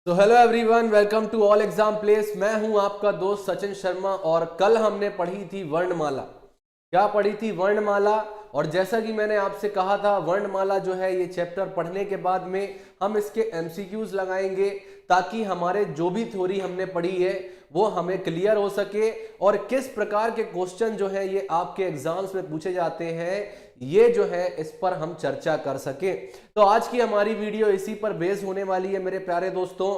तो hello everyone, welcome to all exam place. मैं हूं आपका दोस्त सचिन शर्मा और कल हमने पढ़ी थी वर्णमाला। क्या पढ़ी थी? वर्णमाला। और जैसा कि मैंने आपसे कहा था, वर्णमाला जो है ये चैप्टर पढ़ने के बाद में हम इसके एमसीक्यूज लगाएंगे ताकि हमारे जो भी थ्योरी हमने पढ़ी है वो हमें क्लियर हो सके और किस प्रकार के क्वेश्चन जो है ये आपके एग्जाम्स में पूछे जाते हैं ये जो है इस पर हम चर्चा कर सके। तो आज की हमारी वीडियो इसी पर बेस होने वाली है मेरे प्यारे दोस्तों।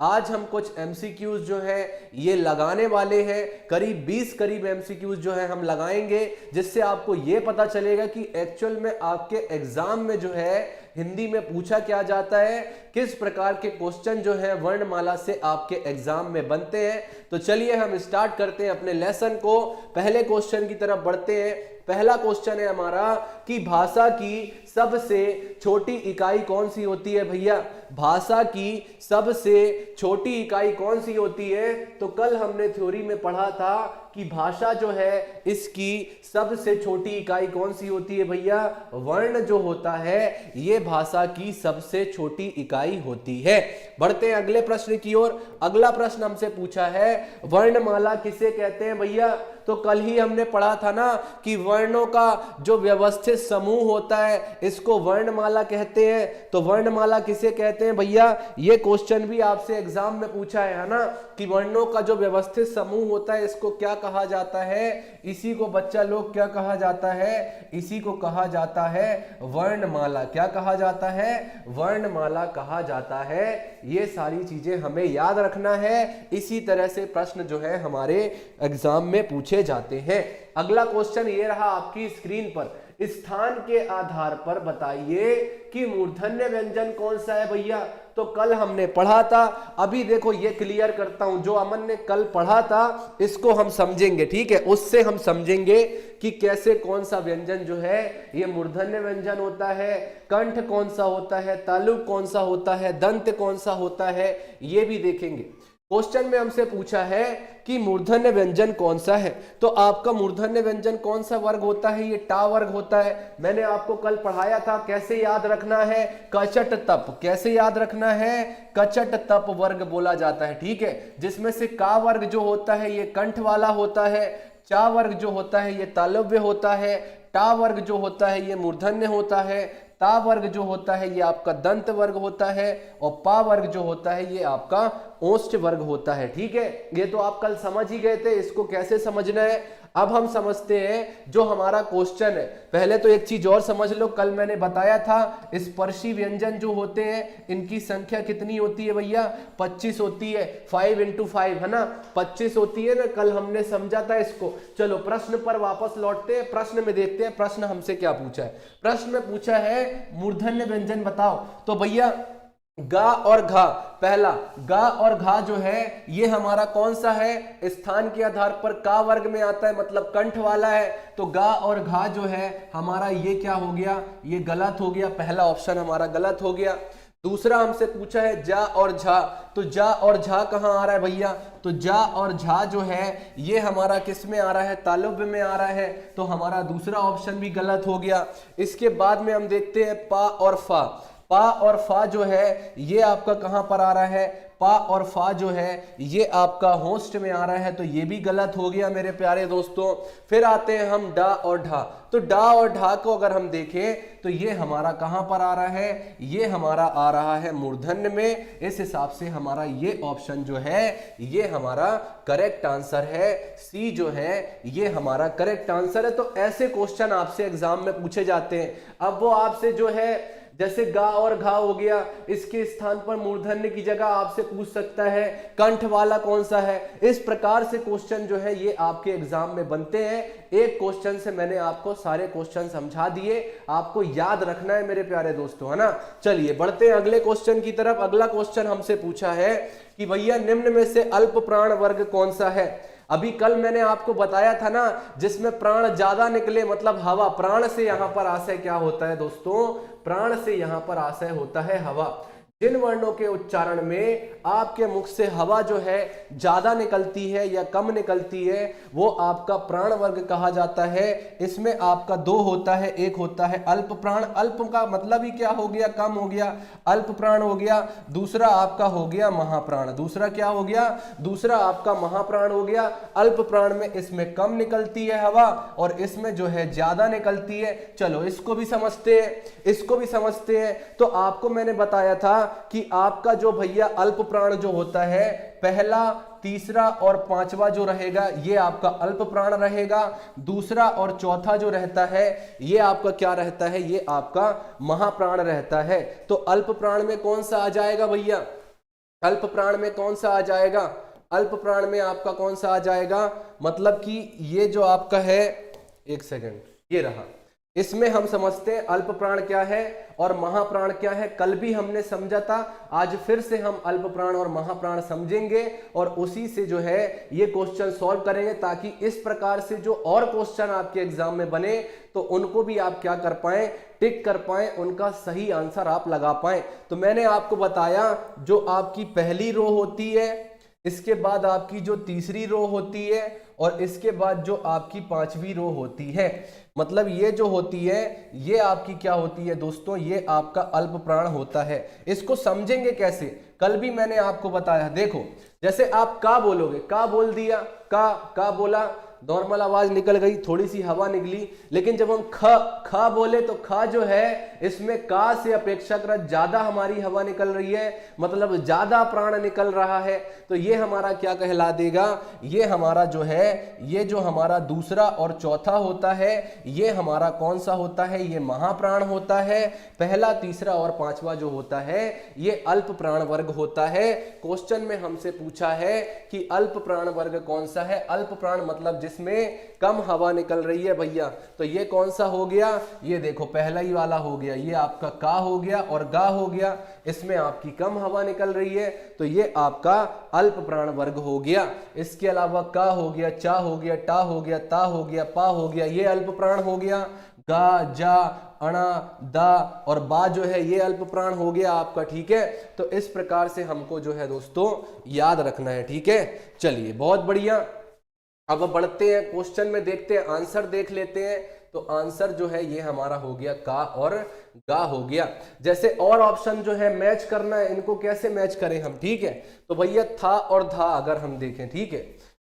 आज हम कुछ एमसीक्यूज जो है ये लगाने वाले हैं, करीब 20 करीब एमसीक्यूज जो है हम लगाएंगे, जिससे आपको ये पता चलेगा कि एक्चुअल में आपके एग्जाम में जो है हिंदी में पूछा क्या जाता है, किस प्रकार के क्वेश्चन जो है वर्णमाला से आपके एग्जाम में बनते हैं। तो चलिए हम स्टार्ट करते हैं अपने लेसन को। पहले क्वेश्चन की तरफ बढ़ते हैं। पहला क्वेश्चन है हमारा कि भाषा की सबसे छोटी इकाई कौन सी होती है भैया? भाषा की सबसे छोटी इकाई कौन सी होती है? तो कल हमने थ्योरी में पढ़ा था कि भाषा जो है इसकी सबसे छोटी इकाई कौन सी होती है भैया? वर्ण जो होता है ये भाषा की सबसे छोटी इकाई होती है। बढ़ते हैं अगले प्रश्न की ओर। अगला प्रश्न हमसे पूछा है वर्णमाला किसे कहते हैं भैया? तो कल ही हमने पढ़ा था ना कि वर्णों का जो व्यवस्थित समूह होता है इसको वर्णमाला कहते हैं। तो वर्णमाला किसे कहते हैं भैया? ये क्वेश्चन भी आपसे एग्जाम में पूछा है ना कि वर्णों का जो व्यवस्थित समूह होता है इसको क्या कहा जाता है? इसी को बच्चा लोग क्या कहा जाता है? इसी को कहा जाता है वर्णमाला। क्या कहा जाता है? वर्णमाला कहा जाता है। ये सारी चीजें हमें याद रखना है, इसी तरह से प्रश्न जो है हमारे एग्जाम में पूछे जाते हैं। अगला क्वेश्चन ये रहा आपकी स्क्रीन पर। स्थान के आधार पर बताइए कि मूर्धन्य व्यंजन कौन सा है भैया? तो कल हमने पढ़ा था। अभी देखो ये क्लियर करता हूं, जो अमन ने कल पढ़ा था इसको हम समझेंगे, ठीक है? उससे हम समझेंगे कि कैसे कौन सा व्यंजन जो है ये मूर्धन्य व्यंजन होता है, कंठ कौन सा होता है, तालुक कौन सा होता है, दंत कौन सा होता है, ये भी देखेंगे। क्वेश्चन में हमसे पूछा है कि मूर्धन्य व्यंजन कौन सा है। तो आपका मूर्धन्य व्यंजन कौन सा वर्ग होता है? ये टा वर्ग होता है। मैंने आपको कल पढ़ाया था कैसे याद रखना है, कचट तप। कैसे याद रखना है? कचट तप वर्ग बोला जाता है, ठीक है? जिसमें से का वर्ग जो होता है ये कंठ वाला होता है, चा वर्ग जो होता है ये तालव्य होता है, टा वर्ग जो होता है ये मूर्धन्य होता है, ता वर्ग जो होता है ये आपका दंत वर्ग होता है, और पा वर्ग जो होता है ये आपका ओष्ठ वर्ग होता है, ठीक है? ये तो आप कल समझ ही गए थे, इसको कैसे समझना है अब हम समझते हैं जो हमारा क्वेश्चन है। पहले तो एक चीज और समझ लो, कल मैंने बताया था स्पर्शी व्यंजन जो होते हैं इनकी संख्या कितनी होती है भैया? 25 होती है। 5 × 5 है ना, 25 होती है ना, कल हमने समझा था इसको। चलो प्रश्न पर वापस लौटते हैं, प्रश्न में देखते हैं प्रश्न हमसे क्या पूछा है। प्रश्न में पूछा है मूर्धन्य व्यंजन बताओ। तो भैया गा और घा, पहला गा और घा जो है ये हमारा कौन सा है? स्थान के आधार पर का वर्ग में आता है, मतलब कंठ वाला है। तो गा और घा जो है हमारा ये क्या हो गया? ये गलत हो गया, पहला ऑप्शन हमारा गलत हो गया। दूसरा हमसे पूछा है जा और झा। तो जा और झा कहां आ रहा है भैया? तो जा और झा जो है ये हमारा किस में आ रहा है? तालव्य में आ रहा है। तो हमारा दूसरा ऑप्शन भी गलत हो गया। इसके बाद में हम देखते हैं पा और फा। पा और फा जो है ये आपका कहां पर आ रहा है? पा और फा जो है ये आपका होस्ट में आ रहा है, तो ये भी गलत हो गया मेरे प्यारे दोस्तों। फिर आते हैं हम डा और ढा। तो डा और ढा को अगर हम देखें तो ये हमारा कहां पर आ रहा है? ये हमारा आ रहा है मूर्धन्य में। इस हिसाब से हमारा ये ऑप्शन जो है ये हमारा करेक्ट आंसर है। सी जो है ये हमारा करेक्ट आंसर है। तो ऐसे क्वेश्चन आपसे एग्जाम में पूछे जाते हैं। अब वो आपसे जो है जैसे गा और घा हो गया, इसके स्थान पर मूर्धन्य की जगह आपसे पूछ सकता है कंठ वाला कौन सा है। इस प्रकार से क्वेश्चन जो है ये आपके एग्जाम में बनते हैं। एक क्वेश्चन से मैंने आपको सारे क्वेश्चन समझा दिए, आपको याद रखना है मेरे प्यारे दोस्तों, है ना? चलिए बढ़ते हैं अगले क्वेश्चन की तरफ। अगला क्वेश्चन हमसे पूछा है कि भैया निम्न में से अल्प प्राण वर्ग कौन सा है? अभी कल मैंने आपको बताया था ना जिसमें प्राण ज्यादा निकले, मतलब हवा। प्राण से यहां पर आशय क्या होता है दोस्तों? प्राण से यहां पर आशय होता है हवा। जिन वर्णों के उच्चारण में आपके मुख से हवा जो है ज्यादा निकलती है या कम निकलती है वो आपका प्राण वर्ग कहा जाता है। इसमें आपका दो होता है, एक होता है अल्प प्राण, अल्प का मतलब ही क्या हो गया, कम हो गया, अल्प प्राण हो गया। दूसरा आपका हो गया महाप्राण, दूसरा क्या हो गया, दूसरा आपका महाप्राण हो गया। अल्प प्राण में इसमें कम निकलती है हवा और इसमें जो है ज्यादा निकलती है। चलो इसको भी समझते हैं, इसको भी समझते हैं। तो आपको मैंने बताया था कि आपका जो भैया अल्प प्राण जो होता है, पहला, तीसरा और पांचवा जो रहेगा ये आपका अल्प प्राण रहेगा। दूसरा और चौथा जो रहता है ये आपका क्या रहता है, ये आपका महाप्राण रहता है। तो अल्प प्राण में कौन सा आ जाएगा भैया, अल्प प्राण में कौन सा आ जाएगा, अल्प प्राण में आपका कौन सा आ जाएगा, मतलब कि ये जो आपका है, एक सेकंड, ये रहा। इसमें हम समझते हैं अल्प प्राण क्या है और महाप्राण क्या है। कल भी हमने समझा था, आज फिर से हम अल्प प्राण और महाप्राण समझेंगे और उसी से जो है ये क्वेश्चन सॉल्व करेंगे, ताकि इस प्रकार से जो और क्वेश्चन आपके एग्जाम में बने तो उनको भी आप क्या कर पाए, टिक कर पाए, उनका सही आंसर आप लगा पाए। तो मैंने आपको बताया जो आपकी पहली रो होती है, इसके बाद आपकी जो तीसरी रो होती है और इसके बाद जो आपकी पांचवी रो होती है, मतलब ये जो होती है ये आपकी क्या होती है दोस्तों, ये आपका अल्प प्राण होता है। इसको समझेंगे कैसे, कल भी मैंने आपको बताया। देखो जैसे आप का बोलोगे, का बोल दिया, का बोला, नॉर्मल आवाज निकल गई, थोड़ी सी हवा निकली। लेकिन जब हम खा बोले तो खा जो है इसमें का से अपेक्षाकृत ज्यादा हमारी हवा निकल रही है, मतलब ज्यादा प्राण निकल रहा है। तो ये हमारा क्या कहला देगा, ये हमारा जो है, ये जो हमारा दूसरा और चौथा होता है ये हमारा कौन सा होता है, ये महाप्राण होता है। पहला, तीसरा और पांचवा जो होता है ये अल्प प्राण वर्ग होता है। क्वेश्चन में हमसे पूछा है कि अल्प प्राण वर्ग कौन सा है। अल्प प्राण मतलब जिसमें कम हवा निकल रही है भैया, तो ये कौन सा हो गया, ये देखो पहला ही वाला हो गया, ये आपका का हो गया और गा हो गया। इसमें आपकी कम हवा निकल रही है तो ये आपका अल्प प्राण वर्ग हो गया। इसके अलावा का हो गया, चा हो गया, टा हो गया, ता हो गया, पा हो गया, ये अल्प प्राण हो गया। गा, जा, अणा, दा और बा जो है ये अल्प प्राण हो गया आपका। ठीक है, तो इस प्रकार से हमको जो है दोस्तों याद रखना है। ठीक है, चलिए बहुत बढ़िया। अब बढ़ते हैं क्वेश्चन में, देखते हैं, आंसर देख लेते हैं। तो आंसर जो है ये हमारा हो गया का और गा हो गया। जैसे और ऑप्शन जो है मैच करना है, इनको कैसे मैच करें हम, ठीक है। तो भैया था और धा अगर हम देखें, ठीक है,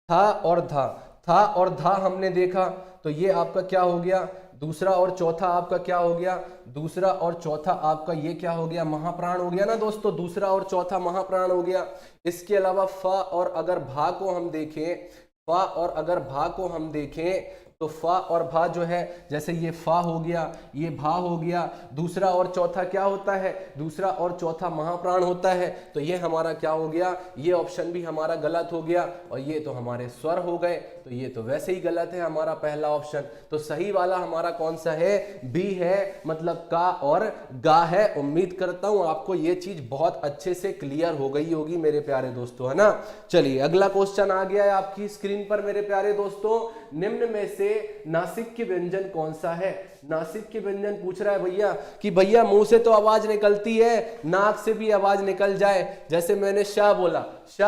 था और धा, था और धा हमने देखा तो ये आपका क्या हो गया, दूसरा और चौथा आपका क्या हो गया, दूसरा और चौथा आपका ये क्या हो गया, महाप्राण हो गया ना दोस्तों, दूसरा और चौथा महाप्राण हो गया। इसके अलावा फा और अगर भा को हम देखें, फा और अगर भा को हम देखें तो फा और भा जो है, जैसे ये फा हो गया, ये भा हो गया, दूसरा और चौथा क्या होता है, दूसरा और चौथा महाप्राण होता है। तो ये हमारा क्या हो गया, ये ऑप्शन भी हमारा गलत हो गया और ये तो हमारे स्वर हो गए, तो ये तो वैसे ही गलत है हमारा पहला ऑप्शन। तो सही वाला हमारा कौन सा है, बी है, मतलब का और गा है। उम्मीद करता हूं आपको ये चीज बहुत अच्छे से क्लियर हो गई होगी मेरे प्यारे दोस्तों, है ना। चलिए अगला क्वेश्चन आ गया है आपकी स्क्रीन पर मेरे प्यारे दोस्तों। निम्न में से नासिक के व्यंजन कौन सा है। नासिक के व्यंजन पूछ रहा है भैया कि भैया मुंह से तो आवाज निकलती है, नाक से भी आवाज निकल जाए। जैसे मैंने शाह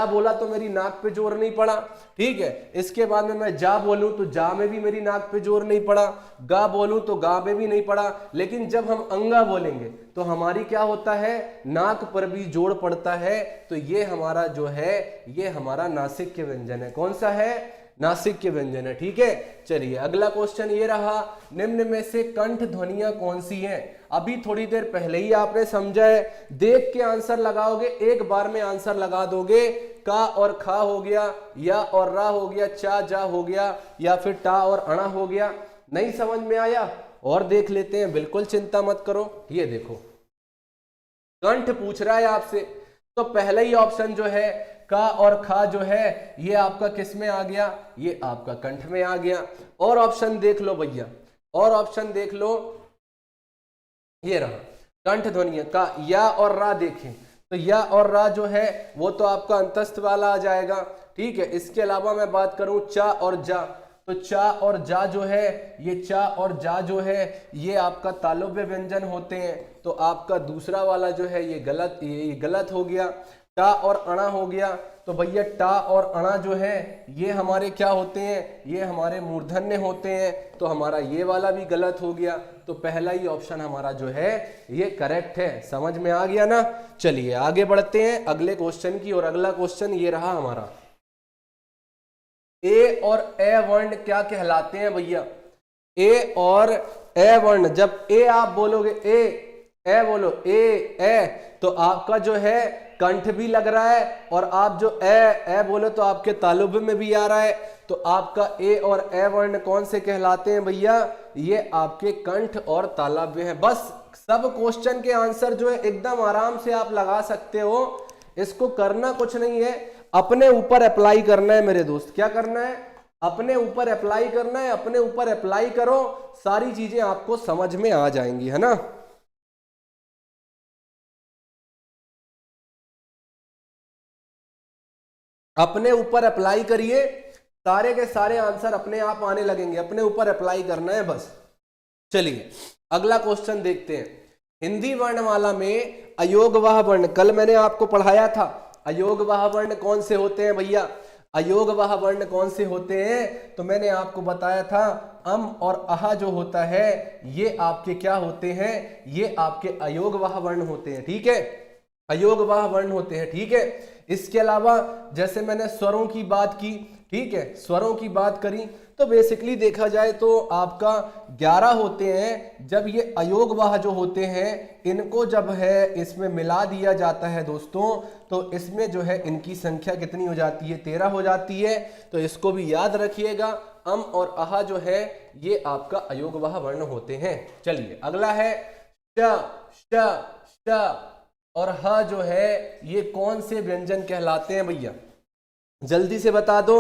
बोला तो मेरी नाक पे जोर नहीं पड़ा, ठीक है। इसके बाद में मैं जा बोलूं तो जा में भी मेरी नाक पे जोर नहीं पड़ा, गा बोलूं तो गा में भी नहीं पड़ा। लेकिन जब हम अंगा बोलेंगे तो हमारी क्या होता है, नाक पर भी जोर पड़ता है। तो ये हमारा जो है ये हमारा नासिक के व्यंजन है। कौन सा है, नासिक के व्यंजन है। ठीक है, चलिए अगला क्वेश्चन ये रहा, निम्न में से कंठ ध्वनियां कौन सी हैं। अभी थोड़ी देर पहले ही आपने समझा है, देख के आंसर लगाओगे, एक बार में आंसर लगा दोगे। का और खा हो गया, या और रा हो गया, चा जा हो गया, या फिर टा और अणा हो गया। नहीं समझ में आया और देख लेते हैं, बिल्कुल चिंता मत करो। ये देखो कंठ पूछ रहा है आपसे, तो पहला ही ऑप्शन जो है का और खा जो है ये आपका किस में आ गया, ये आपका कंठ में आ गया। और ऑप्शन देख लो भैया, और ऑप्शन देख लो, ये रहा कंठ ध्वनि का या और रा। देखें तो या और रा जो है वो तो आपका अंतस्थ वाला आ जाएगा, ठीक है। इसके अलावा मैं बात करूं चा और जा, तो चा और जा जो है, ये चा और जा जो है ये आपका तालव्य व्यंजन होते हैं। तो आपका दूसरा वाला जो है ये गलत हो गया। टा और अणा हो गया, तो भैया टा और अणा जो है ये हमारे क्या होते हैं, ये हमारे मूर्धन्य होते हैं। तो हमारा ये वाला भी गलत हो गया। तो पहला ही ऑप्शन हमारा जो है ये करेक्ट है। समझ में आ गया ना। चलिए आगे बढ़ते हैं अगले क्वेश्चन की। और अगला क्वेश्चन ये रहा हमारा, ए और ए वर्ण क्या कहलाते हैं भैया। ए और ए वर्ण, जब ए आप बोलोगे ए बोलो ए तो आपका जो है कंठ भी लग रहा है, और आप जो ए बोलो तो आपके तालुब में भी आ रहा है। तो आपका ए और ए वर्ण कौन से कहलाते हैं भैया, ये आपके कंठ और तालव्य है। बस सब क्वेश्चन के आंसर जो है एकदम आराम से आप लगा सकते हो। इसको करना कुछ नहीं है, अपने ऊपर अप्लाई करना है मेरे दोस्त। क्या करना है, अपने ऊपर अप्लाई करना है। अपने ऊपर अप्लाई करो, सारी चीजें आपको समझ में आ जाएंगी, है ना। अपने ऊपर अप्लाई करिए, सारे के सारे आंसर अपने आप आने लगेंगे। अपने ऊपर अप्लाई करना है बस। चलिए अगला क्वेश्चन देखते हैं। हिंदी वर्णमाला में अयोगवाह वर्ण, कल मैंने आपको पढ़ाया था अयोगवाह वर्ण कौन से होते हैं भैया। अयोगवाह वर्ण कौन से होते हैं, तो मैंने आपको बताया था अम और अहा जो होता है ये आपके क्या होते हैं, ये आपके अयोगवाह वर्ण होते हैं। ठीक है, अयोगवाह वर्ण होते हैं। ठीक है, इसके अलावा जैसे मैंने स्वरों की बात की, ठीक है, स्वरों की बात करी, तो बेसिकली देखा जाए तो आपका 11 होते हैं। जब ये अयोगवाह जो होते हैं इनको जब है इसमें मिला दिया जाता है दोस्तों, तो इसमें जो है इनकी संख्या कितनी हो जाती है, 13 हो जाती है। तो इसको भी याद रखिएगा, अम और अहा जो है ये आपका अयोगवाह वर्ण होते हैं। चलिए अगला है श, श, श और ह जो है ये कौन से व्यंजन कहलाते हैं भैया, जल्दी से बता दो।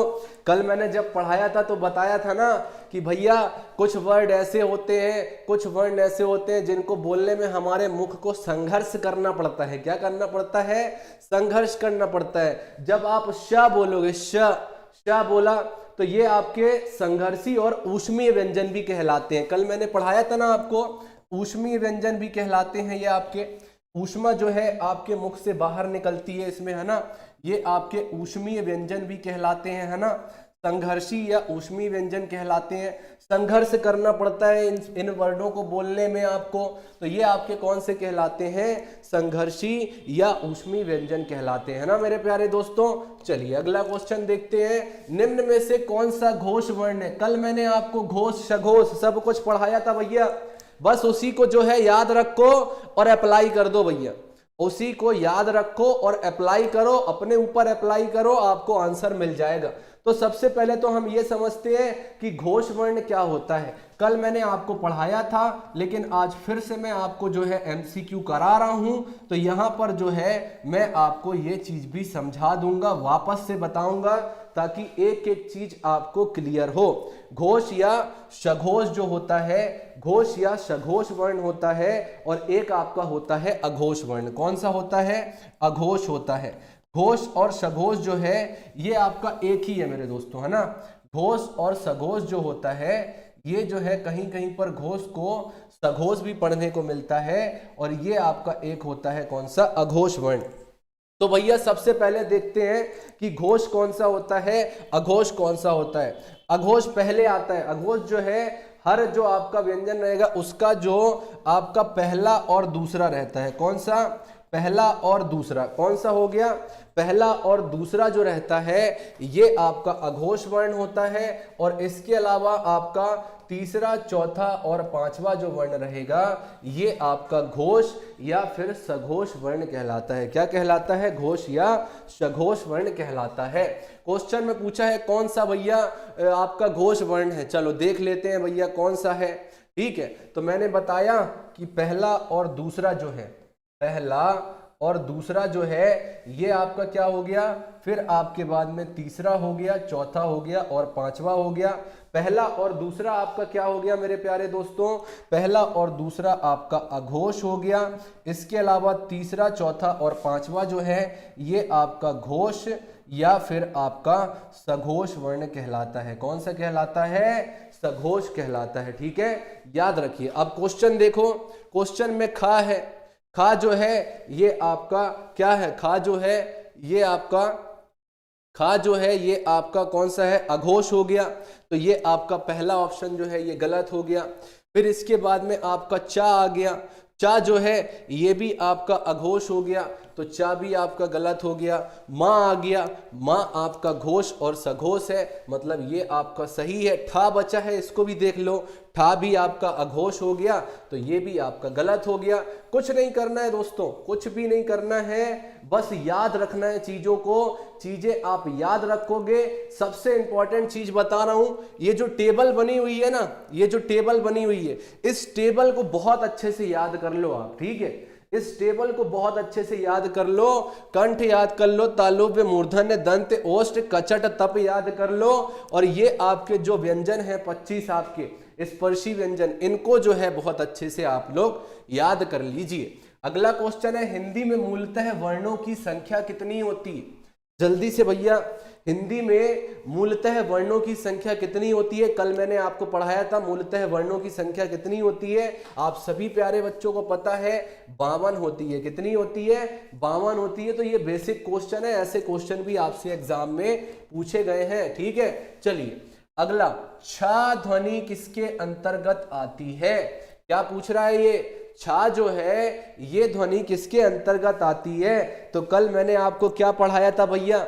कल मैंने जब पढ़ाया था तो बताया था ना कि भैया कुछ वर्ड ऐसे होते हैं, कुछ वर्ण ऐसे होते हैं जिनको बोलने में हमारे मुख को संघर्ष करना पड़ता है। क्या करना पड़ता है, संघर्ष करना पड़ता है। जब आप श बोलोगे, श बोला, तो ये आपके संघर्षी और ऊष्मीय व्यंजन भी कहलाते हैं। कल मैंने पढ़ाया था ना आपको, ऊष्मीय व्यंजन भी कहलाते हैं। ये आपके ऊष्मा जो है आपके मुख से बाहर निकलती है इसमें, है ना, ये आपके ऊष्मीय व्यंजन भी कहलाते हैं, है ना। संघर्षी या ऊष्मीय व्यंजन कहलाते हैं। संघर्ष करना पड़ता है इन वर्डों को बोलने में आपको, तो ये आपके कौन से कहलाते हैं, संघर्षी या ऊष्मीय व्यंजन कहलाते हैं, ना मेरे प्यारे दोस्तों। चलिए अगला क्वेश्चन देखते हैं। निम्न में से कौन सा घोष वर्ण है। कल मैंने आपको घोष सघोष सब कुछ पढ़ाया था भैया, बस उसी को जो है याद रखो और अप्लाई कर दो भैया। उसी को याद रखो और अप्लाई करो, अपने ऊपर अप्लाई करो, आपको आंसर मिल जाएगा। तो सबसे पहले तो हम ये समझते हैं कि घोष वर्ण क्या होता है। कल मैंने आपको पढ़ाया था, लेकिन आज फिर से मैं आपको जो है एमसीक्यू करा रहा हूं। तो यहां पर जो है मैं आपको ये चीज भी समझा दूंगा, वापस से बताऊंगा, ताकि एक एक चीज आपको क्लियर हो। घोष या सघोष जो होता है, घोष या सघोष वर्ण होता है, और एक आपका होता है अघोष वर्ण। कौन सा होता है, अघोष होता है। घोष और सघोष जो है ये आपका एक ही है मेरे दोस्तों, है ना। घोष और सघोष जो होता है ये जो है कहीं कहीं पर घोष को सघोष भी पढ़ने को मिलता है, और ये आपका एक होता है कौन सा, अघोष वर्ण। तो भैया सबसे पहले देखते हैं कि घोष कौन सा होता है, अघोष कौन सा होता है। अघोष पहले आता है। अघोष जो है हर जो आपका व्यंजन रहेगा उसका जो आपका पहला और दूसरा रहता है। कौन सा, पहला और दूसरा। कौन सा हो गया, पहला और दूसरा जो रहता है ये आपका अघोष वर्ण होता है। और इसके अलावा आपका तीसरा, चौथा और पांचवा जो वर्ण रहेगा ये आपका घोष या फिर सघोष वर्ण कहलाता है। क्या कहलाता है, घोष या सघोष वर्ण कहलाता है। क्वेश्चन में पूछा है कौन सा भैया आपका घोष वर्ण है, चलो देख लेते हैं भैया कौन सा है। ठीक है, तो मैंने बताया कि पहला और दूसरा जो है, पहला और दूसरा जो है ये आपका क्या हो गया, फिर आपके बाद में तीसरा हो गया, चौथा हो गया और पांचवा हो गया। पहला और दूसरा आपका क्या हो गया मेरे प्यारे दोस्तों, पहला और दूसरा आपका अघोष हो गया। इसके अलावा तीसरा, चौथा और पांचवा जो है ये आपका घोष या फिर आपका सघोष वर्ण कहलाता है। कौन सा कहलाता है? सघोष कहलाता है। ठीक है, याद रखिए। अब क्वेश्चन देखो, क्वेश्चन में खा है, खा जो है ये आपका क्या है? खा जो है ये आपका, खा जो है ये आपका कौन सा है? अघोष हो गया। तो ये आपका पहला ऑप्शन जो है ये गलत हो गया। फिर इसके बाद में आपका चा आ गया, चा जो है ये भी आपका अघोष हो गया, तो चा भी आपका गलत हो गया। माँ आ गया, माँ आपका घोष और सघोष है, मतलब ये आपका सही है। ठा बचा है, इसको भी देख लो, ठा भी आपका अघोष हो गया, तो ये भी आपका गलत हो गया। कुछ नहीं करना है दोस्तों, कुछ भी नहीं करना है, बस याद रखना है चीजों को। चीजें आप याद रखोगे। सबसे इंपॉर्टेंट चीज बता रहा हूं, ये जो टेबल बनी हुई है ना, ये जो टेबल बनी हुई है, इस टेबल को बहुत अच्छे से याद कर लो आप। ठीक है, इस टेबल को बहुत अच्छे से याद कर लो। कंठ याद कर लो, तालुव्य, मूर्धन्य, दंत, ओष्ठ, कचट, तप याद कर लो। और ये आपके जो व्यंजन है 25 आपके स्पर्शी व्यंजन, इनको जो है बहुत अच्छे से आप लोग याद कर लीजिए। अगला क्वेश्चन है, हिंदी में मूलतः वर्णों की संख्या कितनी होती है? जल्दी से भैया, हिंदी में मूलतः वर्णों की संख्या कितनी होती है? कल मैंने आपको पढ़ाया था मूलतः वर्णों की संख्या कितनी होती है। आप सभी प्यारे बच्चों को पता है 52 होती है। कितनी होती है? 52 होती है। तो ये बेसिक क्वेश्चन है, ऐसे क्वेश्चन भी आपसे एग्जाम में पूछे गए हैं। ठीक है, चलिए अगला, छा ध्वनि किसके अंतर्गत आती है? क्या पूछ रहा है ये? छा जो है ये ध्वनि किसके अंतर्गत आती है? तो कल मैंने आपको क्या पढ़ाया था भैया?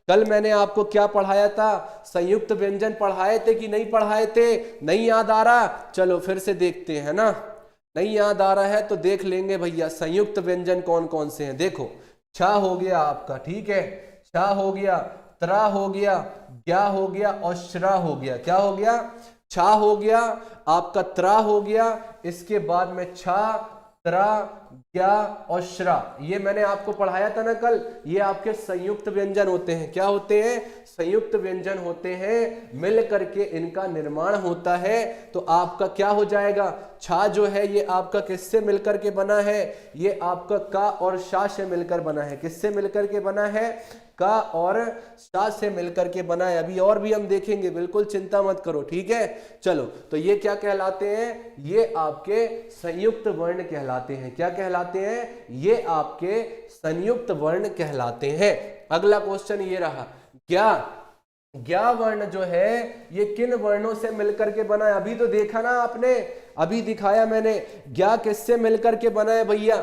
कल मैंने आपको क्या पढ़ाया था? संयुक्त व्यंजन पढ़ाए थे कि नहीं पढ़ाए थे? नहीं याद आ रहा? चलो फिर से देखते हैं ना। नहीं याद आ रहा है तो देख लेंगे भैया, संयुक्त व्यंजन कौन कौन से हैं। देखो, छा हो गया आपका, ठीक है, छा हो गया, त्रा हो गया, ज्ञा हो गया और श्रा हो गया। क्या हो गया? छा हो गया, आपका त्रा हो गया, इसके बाद में छा, त्रा, ज्ञा और श्रा। ये मैंने आपको पढ़ाया था ना कल, ये आपके संयुक्त व्यंजन होते हैं। क्या होते हैं? संयुक्त व्यंजन होते हैं, मिल करके इनका निर्माण होता है। तो आपका क्या हो जाएगा? छा जो है ये आपका किससे मिलकर के बना है? ये आपका का और शा से मिलकर बना है। किससे मिलकर के बना है? का और शा से मिलकर के बना है। अभी और भी हम देखेंगे, बिल्कुल चिंता मत करो। ठीक है, चलो, तो ये क्या कहलाते हैं? ये आपके संयुक्त वर्ण कहलाते हैं। क्या कहलाते हैं? ये आपके संयुक्त वर्ण कहलाते हैं। अगला क्वेश्चन ये रहा, ज्ञा। ज्ञा वर्ण जो है ये किन वर्णों से मिलकर के बना है? अभी तो देखा ना आपने, अभी दिखाया मैंने। ज्ञा किससे मिलकर के बना है भैया?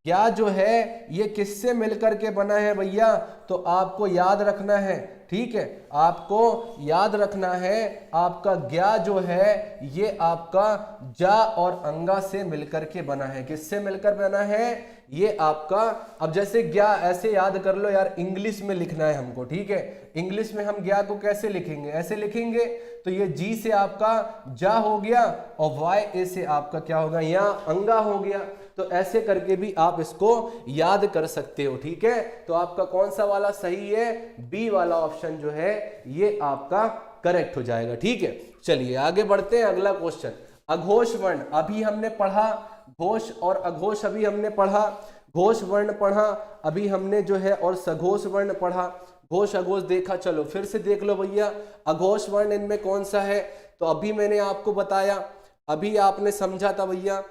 ज्ञा जो है ये किससे मिलकर के बना है भैया? तो आपको याद रखना है। ठीक है, आपको याद रखना है, आपका ज्ञा जो है ये आपका जा और अंगा से मिलकर के बना है। किससे मिलकर बना है? ये आपका, अब जैसे ज्ञा ऐसे याद कर लो यार, इंग्लिश में लिखना है हमको। ठीक है, इंग्लिश में हम ज्ञा को कैसे लिखेंगे? ऐसे लिखेंगे। तो ये जी से आपका जा हो गया और वाई ए से आपका क्या होगा? यहाँ अंगा हो गया। तो ऐसे करके भी आप इसको याद कर सकते हो। ठीक है, तो आपका कौन सा वाला सही है? बी वाला ऑप्शन जो है ये आपका करेक्ट हो जाएगा। ठीक है, चलिए आगे बढ़ते हैं। अगला क्वेश्चन, अघोष वर्ण अभी हमने पढ़ा, घोष और अघोष अभी हमने पढ़ा, घोष वर्ण पढ़ा अभी हमने जो है, और सघोष वर्ण पढ़ा, घोष अघोष देखा। चलो फिर से देख लो भैया, अघोष वर्ण इनमें कौन सा है? तो अभी मैंने आपको बताया, अभी आपने समझा था भैया।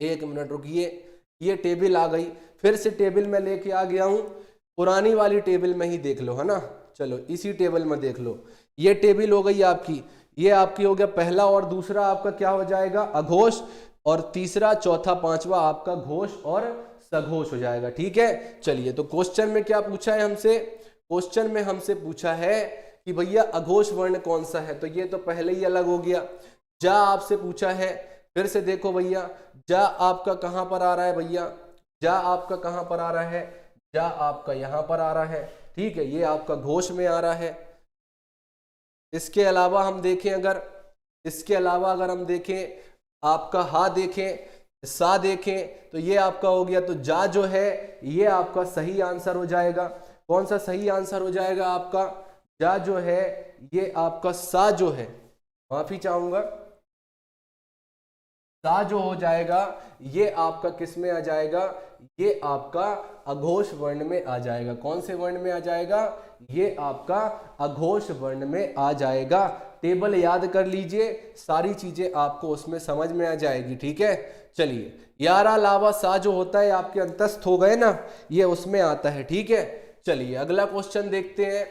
एक मिनट रुकिए, ये टेबल आ गई, फिर से टेबल में लेके आ गया हूं, पुरानी वाली टेबल में ही देख लो, है ना। चलो इसी टेबल में देख लो, ये टेबल हो गई आपकी, ये आपकी हो गया पहला, और दूसरा आपका क्या हो जाएगा? अघोष, और तीसरा, चौथा, पांचवा आपका घोष और सघोष हो जाएगा। ठीक है, चलिए, तो क्वेश्चन में क्या पूछा है हमसे? क्वेश्चन में हमसे पूछा है कि भैया अघोष वर्ण कौन सा है? तो ये तो पहले ही अलग हो गया। जा आपसे पूछा है, फिर से देखो भैया, जा आपका कहां पर आ रहा है भैया? जा आपका कहां पर आ रहा है? जा आपका यहां पर आ रहा है। ठीक है, ये आपका घोष में आ रहा है। इसके अलावा हम देखें, अगर इसके अलावा अगर हम देखें, आपका हा देखें, सा देखें, तो ये आपका हो गया। तो जा जो है ये आपका सही आंसर हो जाएगा। कौन सा सही आंसर हो जाएगा आपका? जा जो है ये आपका सा जो है, माफी चाहूंगा, सा जो हो जाएगा ये आपका किस में आ जाएगा, ये आपका अघोष वर्ण में आ जाएगा। कौन से वर्ण में आ जाएगा, ये आपका अघोष वर्ण में आ जाएगा। टेबल याद कर लीजिए, सारी चीजें आपको उसमें समझ में आ जाएगी। ठीक है, चलिए यारा लावा सा जो होता है आपके अंतस्थ हो गए ना, ये उसमें आता है। ठीक है, चलिए अगला क्वेश्चन देखते हैं।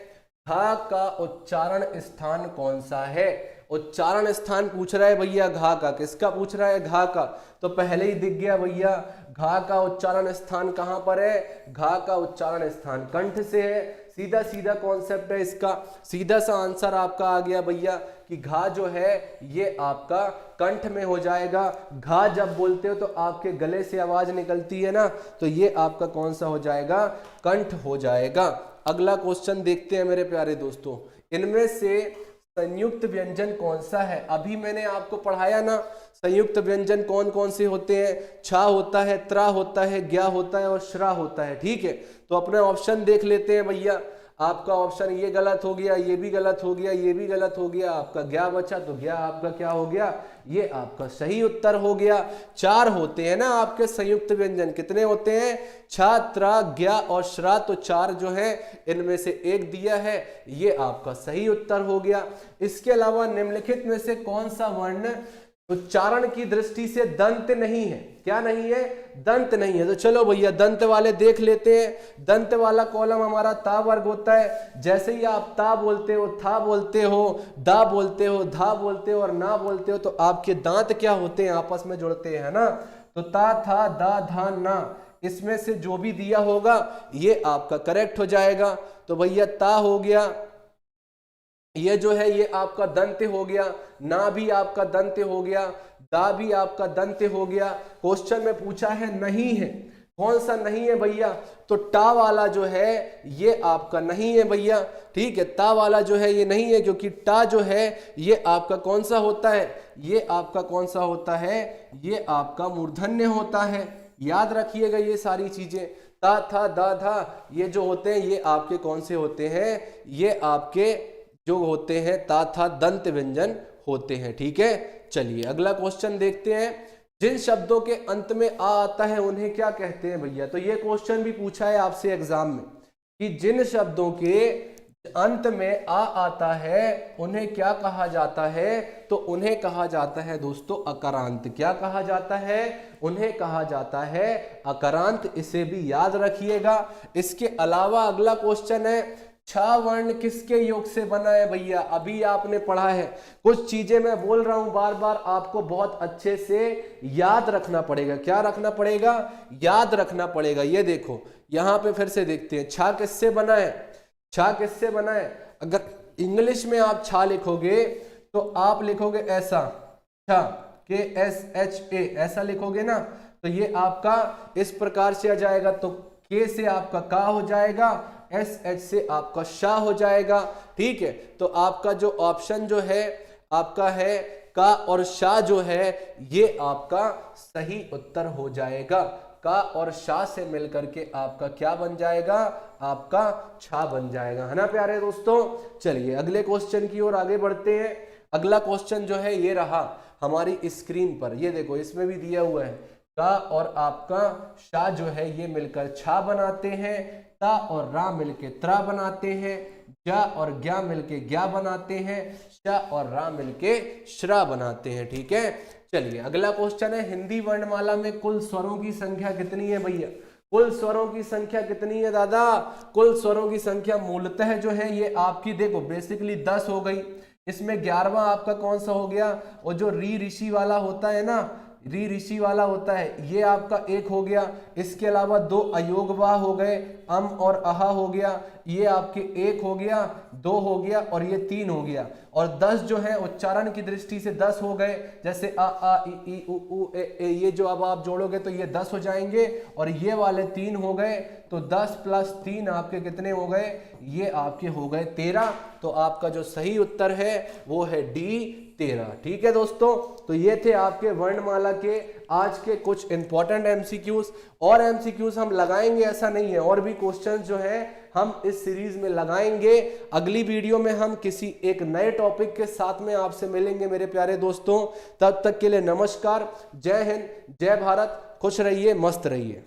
घा का उच्चारण स्थान कौन सा है? उच्चारण स्थान पूछ रहा है भैया घा का। किसका पूछ रहा है? घा का। तो पहले ही दिख गया भैया, घा का उच्चारण स्थान कहां पर है? घा का उच्चारण स्थान कंठ से है। सीधा सीधा कॉन्सेप्ट है इसका, सीधा सा आंसर आपका आ गया भैया कि घा जो है ये आपका कंठ में हो जाएगा। घा जब बोलते हो तो आपके गले से आवाज निकलती है ना, तो ये आपका कौन सा हो जाएगा? कंठ हो जाएगा। अगला क्वेश्चन देखते हैं मेरे प्यारे दोस्तों। इनमें से संयुक्त व्यंजन कौन सा है? अभी मैंने आपको पढ़ाया ना, संयुक्त व्यंजन कौन कौन से होते हैं। छा होता है, त्रा होता है, ज्ञा होता है और श्रा होता है। ठीक है, तो अपने ऑप्शन देख लेते हैं भैया। आपका ऑप्शन ये गलत हो गया, ये भी गलत हो गया, ये भी गलत हो गया, आपका ज्ञा बचा, तो ज्ञा आपका क्या हो गया? ये आपका सही उत्तर हो गया। 4 होते हैं ना आपके संयुक्त व्यंजन। कितने होते हैं? छा, त्रा, ज्ञा और श्रा। तो 4 जो है इनमें से एक दिया है, ये आपका सही उत्तर हो गया। इसके अलावा निम्नलिखित में से कौन सा वर्ण उच्चारण की दृष्टि से दंत नहीं है? क्या नहीं है? दंत नहीं है। तो चलो भैया दंत वाले देख लेते हैं। दंत वाला कॉलम हमारा ता वर्ग होता है। जैसे ही आप ता बोलते हो, था बोलते हो, दा बोलते हो, धा बोलते हो और ना बोलते हो, तो आपके दांत क्या होते हैं? आपस में जुड़ते हैं ना। तो ता, था, दा, धा, ना, इसमें से जो भी दिया होगा ये आपका करेक्ट हो जाएगा। तो भैया ता हो गया, ये जो है ये आपका दंत हो गया। ना भी आपका दंत हो गया, दा भी आपका दंत हो गया। क्वेश्चन में पूछा है नहीं है, कौन सा नहीं है भैया? तो टा वाला जो है ये आपका नहीं है भैया। ठीक है, ता वाला जो है ये नहीं है, क्योंकि टा जो है ये आपका कौन सा होता है? ये आपका कौन सा होता है? ये आपका मूर्धन्य होता है। याद रखिएगा ये सारी चीजें। ता, था, दा, धा, ये जो होते हैं ये आपके कौन से होते हैं? ये आपके जो होते हैं ता, था, दंत व्यंजन होते हैं। ठीक है, चलिए अगला क्वेश्चन देखते हैं। जिन शब्दों के अंत में आ आता है उन्हें क्या कहते हैं भैया? तो ये क्वेश्चन भी पूछा है आपसे एग्जाम में कि जिन शब्दों के अंत में आ आता है उन्हें क्या कहा जाता है? तो उन्हें कहा जाता है दोस्तों अकारांत। क्या कहा जाता है? उन्हें कहा जाता है अकारांत। इसे भी याद रखिएगा। इसके अलावा अगला क्वेश्चन है, छा वर्ण किसके योग से बना है भैया? अभी आपने पढ़ा है। कुछ चीजें मैं बोल रहा हूं बार बार, आपको बहुत अच्छे से याद रखना पड़ेगा। क्या रखना पड़ेगा? याद रखना पड़ेगा। ये देखो यहां पे फिर से देखते हैं, छा किससे बना है? छा किससे बना है? अगर इंग्लिश में आप छा लिखोगे तो आप लिखोगे ऐसा, छा, KSHA, ऐसा लिखोगे ना, तो ये आपका इस प्रकार से आ जाएगा। तो के से आपका का हो जाएगा, SH से आपका शा हो जाएगा। ठीक है, तो आपका जो ऑप्शन जो है आपका है का और शा जो है ये आपका सही उत्तर हो जाएगा। का और शा से मिलकर के आपका क्या बन जाएगा? आपका छा बन जाएगा, है ना प्यारे दोस्तों। चलिए अगले क्वेश्चन की ओर आगे बढ़ते हैं। अगला क्वेश्चन जो है ये रहा हमारी स्क्रीन पर। ये देखो इसमें भी दिया हुआ है, का और आपका शा जो है ये मिलकर छा बनाते हैं, ता और रा मिलके त्रा बनाते हैं, जा और ज्ञा मिलके ज्ञा बनाते हैं, शा और रा मिलके श्रा बनाते हैं। ठीक है, चलिए अगला क्वेश्चन है, हिंदी वर्णमाला में कुल स्वरों की संख्या कितनी है भैया? कुल स्वरों की संख्या कितनी है दादा? कुल स्वरों की संख्या मूलतः जो है ये आपकी देखो बेसिकली 10 हो गई। इसमें 11वां आपका कौन सा हो गया? और जो री ऋषि वाला होता है ना, री ऋषि वाला होता है, ये आपका 1 हो गया। इसके अलावा 2 अयोगवा हो गए, अम और अहा हो गया, ये आपके 1 हो गया, 2 हो गया और ये 3 हो गया। और 10 जो है उच्चारण की दृष्टि से 10 हो गए, जैसे आ ई उ ए, ये जो अब आप जोड़ोगे तो ये 10 हो जाएंगे और ये वाले 3 हो गए। तो 10 + 3 आपके कितने हो गए? ये आपके हो गए 13। तो आपका जो सही उत्तर है वो है डी 13। ठीक है दोस्तों, तो ये थे आपके वर्णमाला के आज के कुछ इंपॉर्टेंट एमसीक्यूज। और एमसीक्यूज हम लगाएंगे ऐसा नहीं है, और भी क्वेश्चन जो है हम इस सीरीज में लगाएंगे। अगली वीडियो में हम किसी एक नए टॉपिक के साथ में आपसे मिलेंगे मेरे प्यारे दोस्तों। तब तक के लिए नमस्कार, जय हिंद, जय भारत, खुश रहिए, मस्त रहिए।